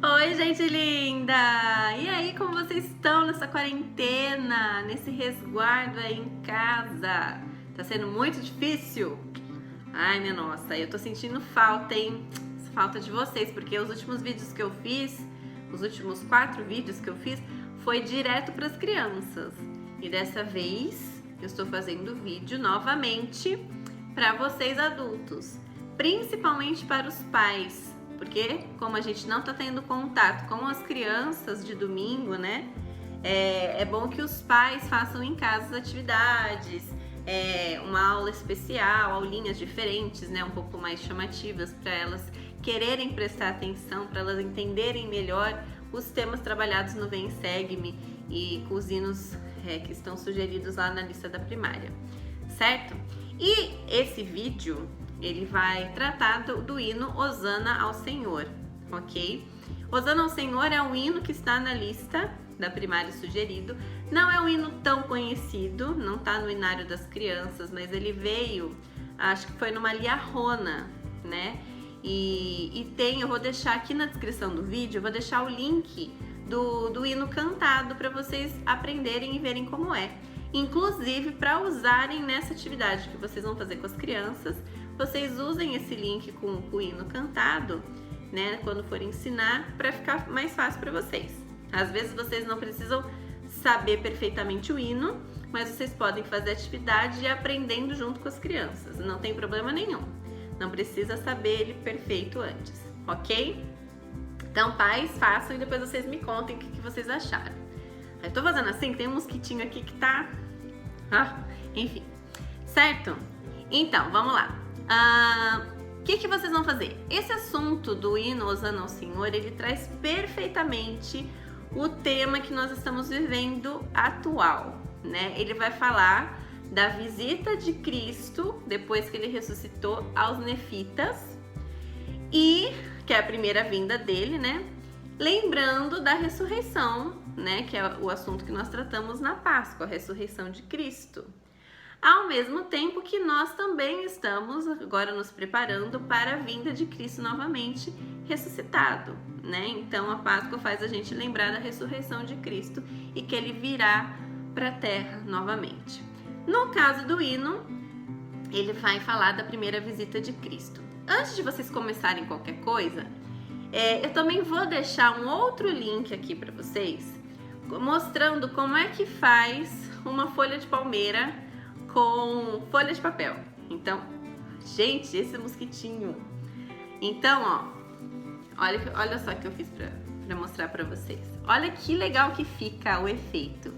Oi, gente linda! E aí, como vocês estão nessa quarentena, nesse resguardo aí em casa? Tá sendo muito difícil? Ai, minha nossa, eu tô sentindo falta, hein? Falta de vocês, porque os últimos vídeos que eu fiz, os últimos 4 vídeos que eu fiz, foi direto para as crianças. E dessa vez, eu estou fazendo vídeo novamente para vocês adultos, principalmente para os pais. Porque como a gente não tá tendo contato com as crianças de domingo, né? É bom que os pais façam em casa as atividades, uma aula especial, aulinhas diferentes, né? Um pouco mais chamativas para elas quererem prestar atenção, para elas entenderem melhor os temas trabalhados no Vem Segue-me e com os hinos que estão sugeridos lá na lista da primária, certo? E esse vídeo ele vai tratar do hino Hosana ao Senhor, ok? Hosana ao Senhor é um hino que está na lista da primária sugerido. Não é um hino tão conhecido, não está no inário das crianças, mas ele veio, acho que foi numa liarrona, né? E tem, eu vou deixar aqui na descrição do vídeo, eu vou deixar o link do hino cantado para vocês aprenderem e verem como é. Inclusive para usarem nessa atividade que vocês vão fazer com as crianças, vocês usem esse link com o hino cantado, né, quando for ensinar, para ficar mais fácil para vocês. Às vezes vocês não precisam saber perfeitamente o hino, mas vocês podem fazer atividade e ir aprendendo junto com as crianças, não tem problema nenhum. Não precisa saber ele perfeito antes, ok? Então, pais, façam e depois vocês me contem o que vocês acharam. Eu tô fazendo assim, tem um mosquitinho aqui que tá... enfim, certo? Então, vamos lá. O que vocês vão fazer? Esse assunto do hino Hosana ao Senhor, ele traz perfeitamente o tema que nós estamos vivendo atual, né? Ele vai falar da visita de Cristo, depois que ele ressuscitou, aos nefitas, e que é a primeira vinda dele, né? Lembrando da ressurreição, né? Que é o assunto que nós tratamos na Páscoa, a ressurreição de Cristo. Ao mesmo tempo que nós também estamos agora nos preparando para a vinda de Cristo novamente ressuscitado, né? Então a Páscoa faz a gente lembrar da ressurreição de Cristo e que ele virá para a terra novamente. No caso do hino, ele vai falar da primeira visita de Cristo. Antes de vocês começarem qualquer coisa, eu também vou deixar um outro link aqui para vocês, mostrando como é que faz uma folha de palmeira com folha de papel. Então, gente, esse mosquitinho. Então, ó, olha só o que eu fiz para mostrar para vocês. Olha que legal que fica o efeito.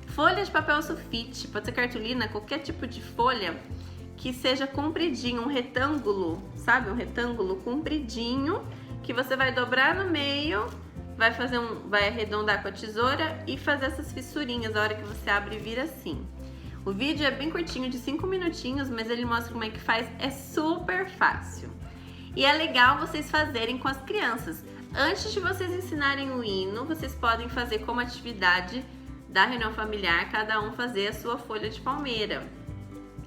Folha de papel sulfite, pode ser cartolina, qualquer tipo de folha que seja compridinho, um retângulo, sabe? Um retângulo compridinho que você vai dobrar no meio, vai arredondar com a tesoura e fazer essas fissurinhas a hora que você abre e vira assim. O vídeo é bem curtinho, de 5 minutinhos, mas ele mostra como é que faz, é super fácil. E é legal vocês fazerem com as crianças. Antes de vocês ensinarem o hino, vocês podem fazer como atividade da reunião familiar, cada um fazer a sua folha de palmeira.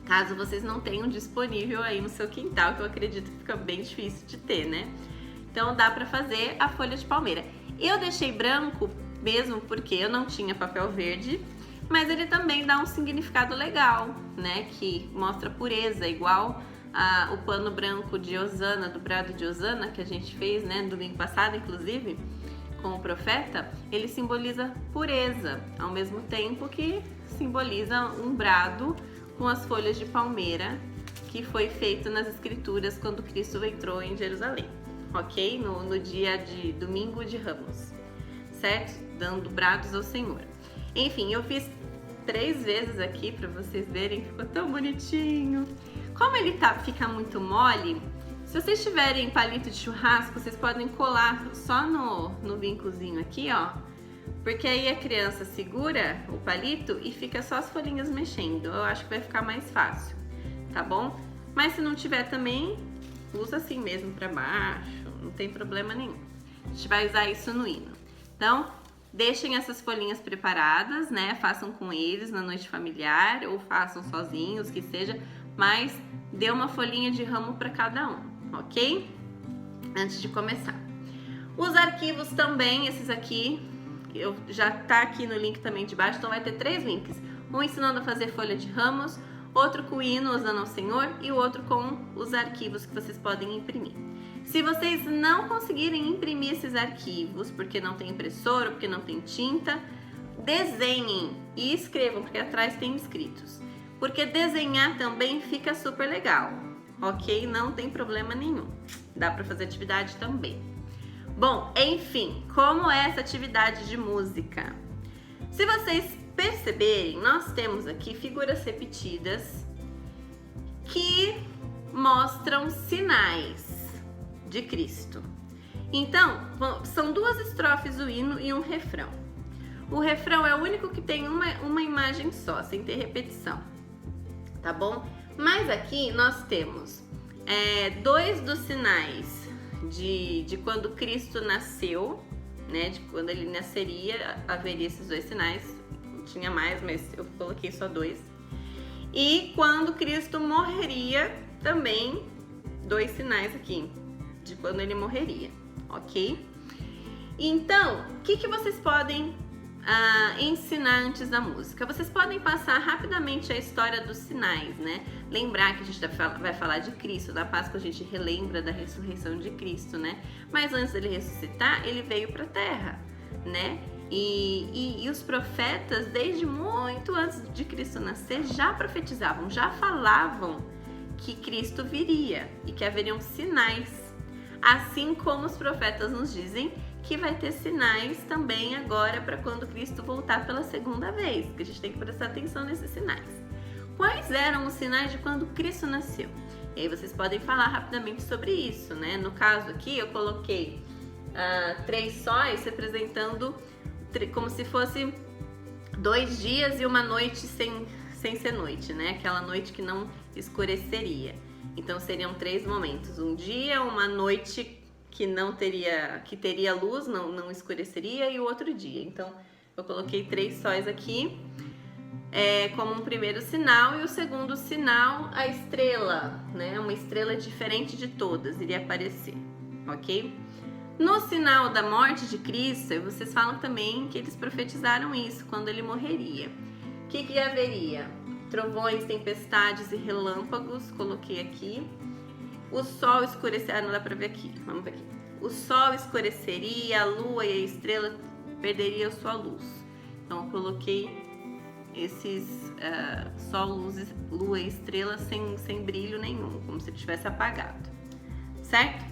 Caso vocês não tenham disponível aí no seu quintal, que eu acredito que fica bem difícil de ter, né? Então dá pra fazer a folha de palmeira. Eu deixei branco mesmo porque eu não tinha papel verde, mas ele também dá um significado legal, né? Que mostra pureza, igual o pano branco de Hosana, do brado de Hosana, que a gente fez, né? Domingo passado, inclusive, com o profeta. Ele simboliza pureza, ao mesmo tempo que simboliza um brado com as folhas de palmeira, que foi feito nas escrituras quando Cristo entrou em Jerusalém, ok? No dia de Domingo de Ramos, certo? Dando brados ao Senhor. Enfim, eu fiz 3 vezes aqui para vocês verem, ficou tão bonitinho. Como ele fica muito mole, se vocês tiverem palito de churrasco, vocês podem colar só no vincozinho aqui, ó, porque aí a criança segura o palito e fica só as folhinhas mexendo. Eu acho que vai ficar mais fácil, tá bom? Mas se não tiver também, usa assim mesmo para baixo, não tem problema nenhum. A gente vai usar isso no hino. Então, deixem essas folhinhas preparadas, né? Façam com eles na noite familiar ou façam sozinhos, que seja, mas dê uma folhinha de ramo para cada um, ok? Antes de começar. Os arquivos também, esses aqui, já tá aqui no link também de baixo, então vai ter 3 links. Um ensinando a fazer folha de ramos, outro com o hino usando ao Senhor e o outro com os arquivos que vocês podem imprimir. Se vocês não conseguirem imprimir esses arquivos, porque não tem impressora, porque não tem tinta, desenhem e escrevam, porque atrás tem escritos. Porque desenhar também fica super legal, ok? Não tem problema nenhum. Dá para fazer atividade também. Bom, enfim, como é essa atividade de música? Se vocês perceberem, nós temos aqui figuras repetidas que mostram sinais de Cristo. Então, são 2 estrofes do hino e um refrão. O refrão é o único que tem uma imagem só, sem ter repetição, tá bom? Mas aqui nós temos 2 dos sinais de quando Cristo nasceu, né? De quando ele nasceria, haveria esses 2 sinais. Tinha mais, mas eu coloquei só 2. E quando Cristo morreria, também 2 sinais aqui de quando ele morreria, ok? Então, o que vocês podem ensinar antes da música? Vocês podem passar rapidamente a história dos sinais, né? Lembrar que a gente vai falar de Cristo, da Páscoa a gente relembra da ressurreição de Cristo, né? Mas antes dele ressuscitar, ele veio para a Terra, né? E os profetas, desde muito antes de Cristo nascer, já profetizavam, já falavam que Cristo viria e que haveriam sinais. Assim como os profetas nos dizem que vai ter sinais também agora para quando Cristo voltar pela segunda vez, que a gente tem que prestar atenção nesses sinais. Quais eram os sinais de quando Cristo nasceu? E aí vocês podem falar rapidamente sobre isso, né? No caso aqui eu coloquei 3 sóis representando como se fosse 2 dias e uma noite sem ser noite, né? Aquela noite que não escureceria. Então seriam 3 momentos: um dia, uma noite que teria luz, não escureceria, e o outro dia. Então eu coloquei 3 sóis aqui como um primeiro sinal, e o segundo sinal, a estrela, né? Uma estrela diferente de todas iria aparecer, ok? No sinal da morte de Cristo, vocês falam também que eles profetizaram isso, quando ele morreria. O que haveria? Trovões, tempestades e relâmpagos, coloquei aqui. O sol escureceria, não dá pra ver aqui, vamos ver aqui. O sol escureceria, a lua e a estrela perderiam sua luz. Então eu coloquei esses sol, lua e estrela sem brilho nenhum, como se ele tivesse apagado, certo?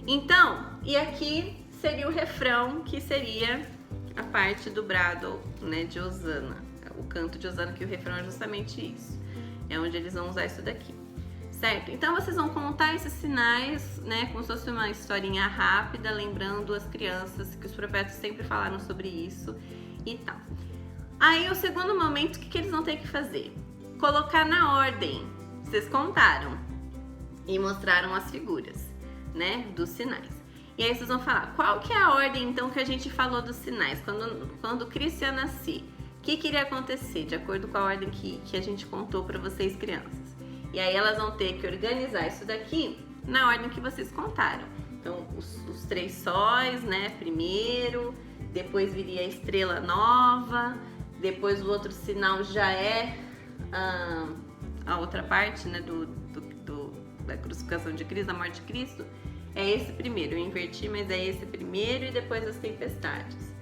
Então, e aqui seria o refrão, que seria a parte do brado, né, de Hosana, o canto de Hosana, que o refrão é justamente isso, é onde eles vão usar isso daqui, certo? Então vocês vão contar esses sinais, né, como se fosse uma historinha rápida, lembrando as crianças que os profetas sempre falaram sobre isso e tal. Aí o segundo momento, o que eles vão ter que fazer? Colocar na ordem. Vocês contaram e mostraram as figuras, né, dos sinais. E aí vocês vão falar, qual que é a ordem então que a gente falou dos sinais? Quando Cristo ia nascer, o que iria acontecer de acordo com a ordem que a gente contou para vocês, crianças? E aí elas vão ter que organizar isso daqui na ordem que vocês contaram. Então os 3 sóis, né, primeiro, depois viria a estrela nova, depois o outro sinal já é a outra parte, né, da crucificação de Cristo, da morte de Cristo. É esse primeiro, eu inverti, mas é esse primeiro, e depois as tempestades,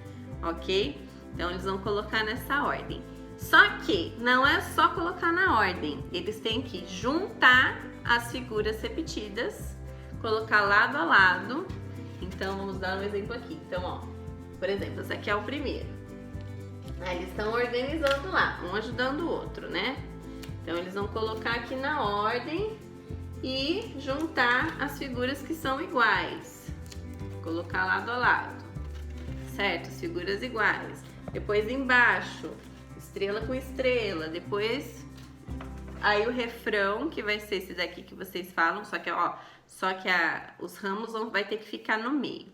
ok? Então eles vão colocar nessa ordem. Só que não é só colocar na ordem, eles têm que juntar as figuras repetidas, colocar lado a lado. Então vamos dar um exemplo aqui. Então, ó, por exemplo, esse aqui é o primeiro. Aí eles estão organizando lá, um ajudando o outro, né? Então eles vão colocar aqui na ordem e juntar as figuras que são iguais. Colocar lado a lado, certo? As figuras iguais. Depois embaixo, estrela com estrela. Depois, aí o refrão, que vai ser esse daqui que vocês falam, só que os ramos vai ter que ficar no meio.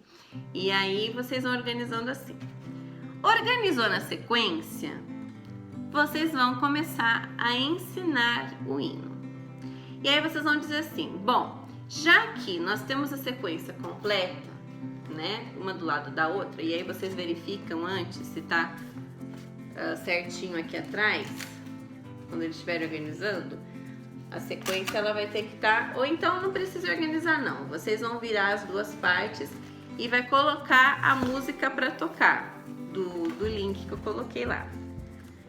E aí vocês vão organizando assim. Organizou na sequência, vocês vão começar a ensinar o hino. E aí vocês vão dizer assim, bom, já que nós temos a sequência completa, né? Uma do lado da outra. E aí vocês verificam antes se tá certinho aqui atrás, quando eles estiverem organizando. A sequência ela vai ter que estar, ou então não precisa organizar não. Vocês vão virar as duas partes e vai colocar a música para tocar do link que eu coloquei lá.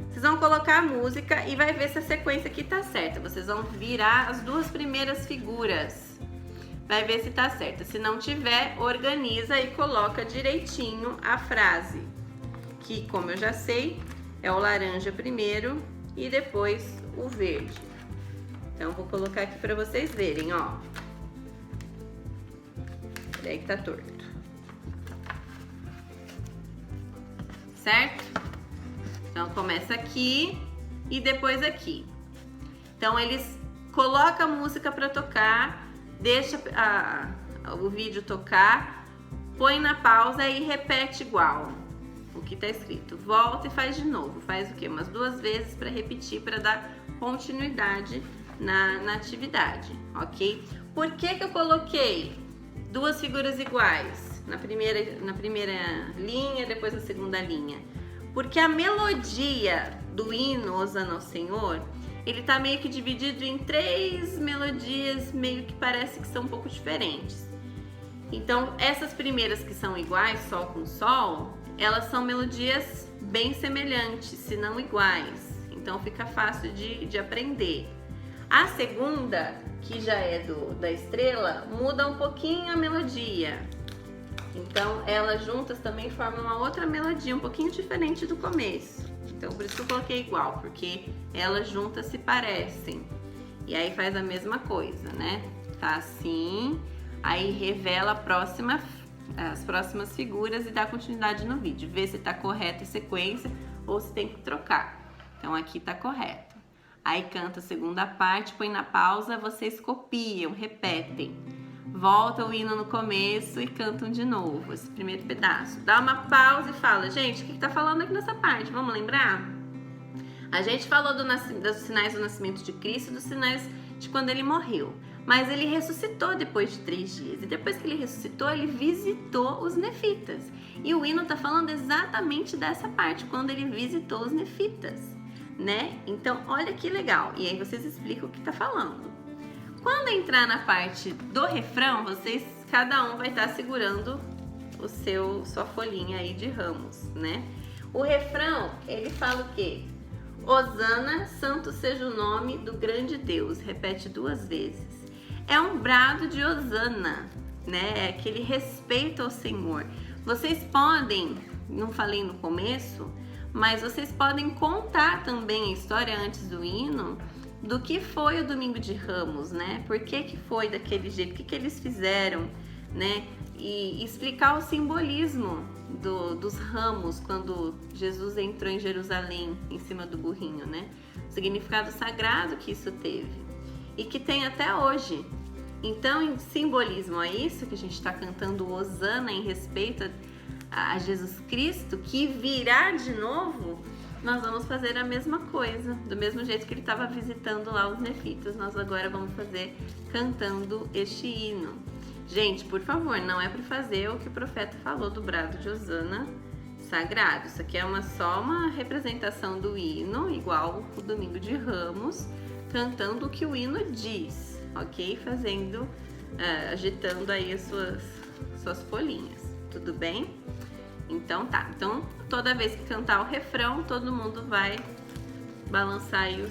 Vocês vão colocar a música e vai ver se a sequência aqui tá certa. Vocês vão virar as duas primeiras figuras. Vai ver se tá certa. Se não tiver, organiza e coloca direitinho a frase. Que, como eu já sei, é o laranja primeiro e depois o verde. Então, vou colocar aqui para vocês verem, ó. Peraí que tá torto. Certo? Então, começa aqui e depois aqui. Então, eles colocam a música para tocar, deixa o vídeo tocar, põe na pausa e repete igual o que tá escrito. Volta e faz de novo. Faz o quê? Umas 2 vezes para repetir, para dar continuidade na atividade, ok? Por que que eu coloquei 2 figuras iguais na primeira linha, depois na segunda linha? Porque a melodia do hino Hosana ao Senhor, ele tá meio que dividido em 3 melodias, meio que parece que são um pouco diferentes. Então, essas primeiras que são iguais, Sol com Sol, elas são melodias bem semelhantes, se não iguais. Então, fica fácil de aprender. A segunda, que já é da estrela, muda um pouquinho a melodia. Então, elas juntas também formam uma outra melodia, um pouquinho diferente do começo. Então, por isso que eu coloquei igual, porque elas juntas se parecem. E aí faz a mesma coisa, né? Tá assim, aí revela as próximas figuras e dá continuidade no vídeo. Vê se tá correta a sequência ou se tem que trocar. Então, aqui tá correto. Aí canta a segunda parte, põe na pausa, vocês copiam, repetem. Volta o hino no começo e cantam de novo esse primeiro pedaço. Dá uma pausa e fala, gente, o que tá falando aqui nessa parte? Vamos lembrar? A gente falou dos sinais do nascimento de Cristo, dos sinais de quando ele morreu. Mas ele ressuscitou depois de 3 dias. E depois que ele ressuscitou, ele visitou os nefitas. E o hino tá falando exatamente dessa parte, quando ele visitou os nefitas, né? Então, olha que legal. E aí vocês explicam o que tá falando. Quando entrar na parte do refrão, cada um vai estar segurando sua folhinha aí de ramos, né? O refrão, ele fala o quê? Hosana, santo seja o nome do grande Deus. Repete 2 vezes. É um brado de Hosana, né? É aquele respeito ao Senhor. Vocês podem, não falei no começo, mas vocês podem contar também a história antes do hino, do que foi o Domingo de Ramos, né? Por que foi daquele jeito, o que eles fizeram, né? E explicar o simbolismo dos ramos quando Jesus entrou em Jerusalém em cima do burrinho, né? O significado sagrado que isso teve e que tem até hoje. Então, em simbolismo a isso que a gente está cantando Hosana em respeito a Jesus Cristo, que virá de novo, nós vamos fazer a mesma coisa, do mesmo jeito que ele estava visitando lá os nefitas, nós agora vamos fazer cantando este hino. Gente, por favor, não é para fazer o que o profeta falou do brado de Hosana sagrado. Isso aqui é só uma representação do hino, igual o Domingo de Ramos, cantando o que o hino diz, ok? Agitando aí as suas folhinhas, tudo bem? Então tá, então toda vez que cantar o refrão, todo mundo vai balançar aí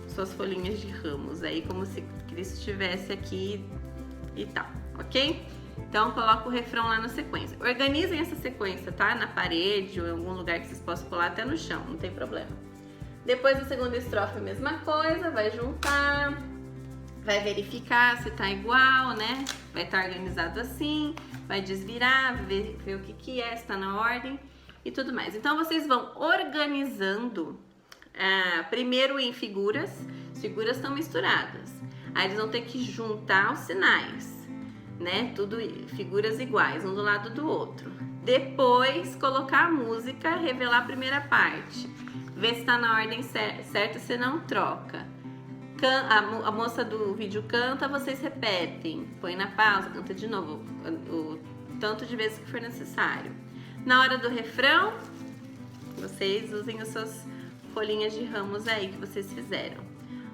suas folhinhas de ramos, aí como se Cristo estivesse aqui e tal, ok? Então coloca o refrão lá na sequência. Organizem essa sequência, tá? Na parede ou em algum lugar que vocês possam pular até no chão, não tem problema. Depois da segunda estrofe a mesma coisa, vai juntar, vai verificar se tá igual, né? Vai estar organizado assim, vai desvirar, ver o que é, se tá na ordem e tudo mais. Então vocês vão organizando primeiro em figuras, as figuras estão misturadas. Aí eles vão ter que juntar os sinais, né? Tudo figuras iguais, um do lado do outro. Depois colocar a música, revelar a primeira parte. Ver se tá na ordem certa, se não troca. A moça do vídeo canta, vocês repetem. Põe na pausa, canta de novo tanto de vezes que for necessário. Na hora do refrão, vocês usem as suas folhinhas de ramos aí que vocês fizeram,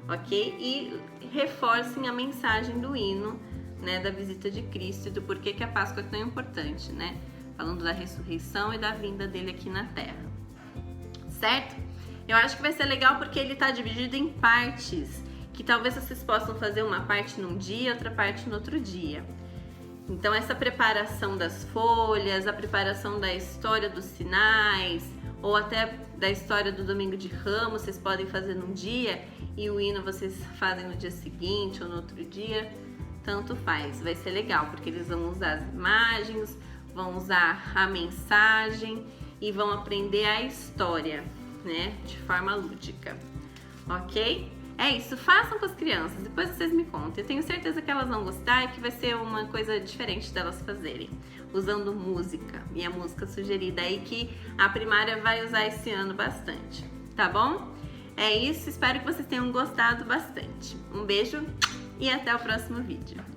ok? E reforcem a mensagem do hino, né, da visita de Cristo e do porquê que a Páscoa é tão importante, né? Falando da ressurreição e da vinda dele aqui na Terra, certo? Eu acho que vai ser legal porque ele tá dividido em partes, que talvez vocês possam fazer uma parte num dia, outra parte no outro dia. Então essa preparação das folhas, a preparação da história dos sinais, ou até da história do Domingo de Ramos, vocês podem fazer num dia e o hino vocês fazem no dia seguinte ou no outro dia, tanto faz. Vai ser legal, porque eles vão usar as imagens, vão usar a mensagem e vão aprender a história, né, de forma lúdica, ok? É isso, façam com as crianças, depois vocês me contem. Eu tenho certeza que elas vão gostar e que vai ser uma coisa diferente delas fazerem, usando música, minha música sugerida aí que a primária vai usar esse ano bastante, tá bom? É isso, espero que vocês tenham gostado bastante. Um beijo e até o próximo vídeo.